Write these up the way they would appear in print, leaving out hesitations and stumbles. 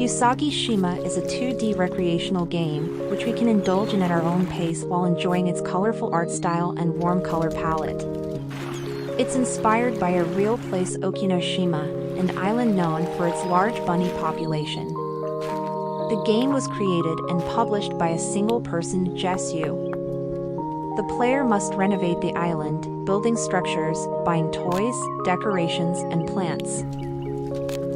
Usagi Shima is a 2D recreational game, which we can indulge in at our own pace while enjoying its colorful art style and warm color palette. It's inspired by a real place Okinoshima, an island known for its large bunny population. The game was created and published by a single person, Jesu. The player must renovate the island, building structures, buying toys, decorations, and plants.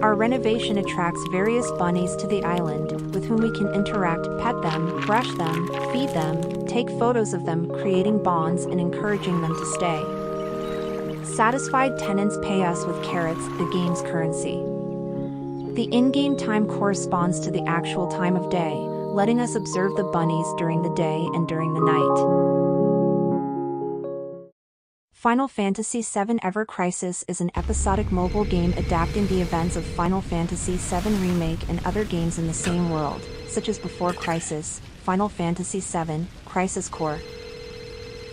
Our renovation attracts various bunnies to the island, with whom we can interact, pet them, brush them, feed them, take photos of them, creating bonds and encouraging them to stay. Satisfied tenants pay us with carrots, the game's currency. The in-game time corresponds to the actual time of day, letting us observe the bunnies during the day and during the night. Final Fantasy VII Ever Crisis is an episodic mobile game adapting the events of Final Fantasy VII Remake and other games in the same world, such as Before Crisis, Final Fantasy VII, Crisis Core,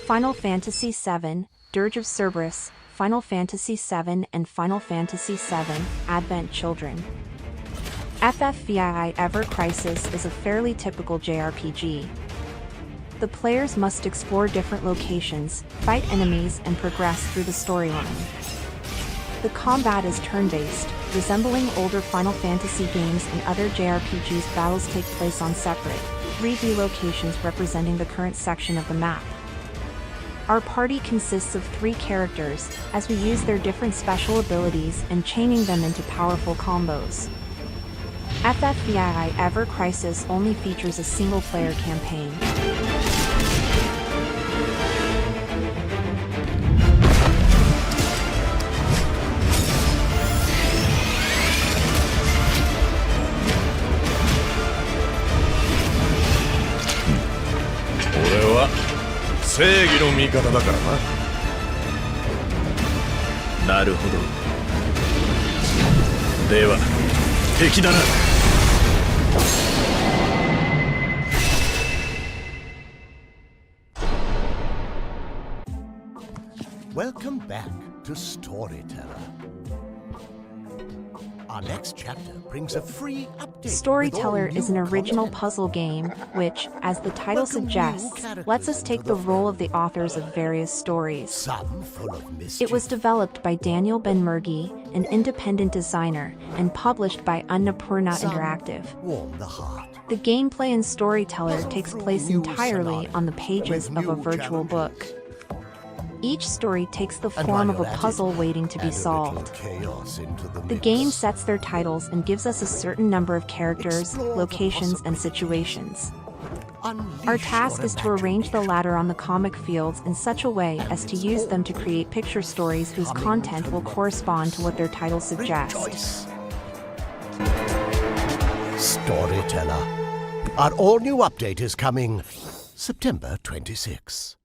Final Fantasy VII, Dirge of Cerberus, Final Fantasy VII and Final Fantasy VII, Advent Children. FFVII Ever Crisis is a fairly typical JRPG. The players must explore different locations, fight enemies, and progress through the storyline. The combat is turn-based, resembling older Final Fantasy games and other JRPGs. Battles take place on separate, 3D locations representing the current section of the map. Our party consists of 3 characters, as we use their different special abilities and chaining them into powerful combos. FFVII Ever Crisis only features a single-player campaign. Welcome back to Storyteller. Our next chapter brings a free update. Storyteller is an original content. puzzle game, which, as the title Welcome new suggests, characters lets us into take the the role of family. the authors of various stories. Some full of mischief. It was developed by Daniel Benmergui, an independent designer, and published by Annapurna Some Interactive. warm the heart. The gameplay in Storyteller takes place New entirely scenario on the pages with of a new virtual book. challenges. Each story takes the And form while of a you're at puzzle it, waiting to be add a little solved. chaos into the The mix. game sets their titles and gives us a certain number of characters, Explore the locations, and possibilities. situations. Unleash Our task your is to arrange the imagination. ladder on the comic fields in such a way as to use them to create picture stories whose content will correspond to what their titles suggest. Rejoice. Storyteller. Our all-new update is coming September 26.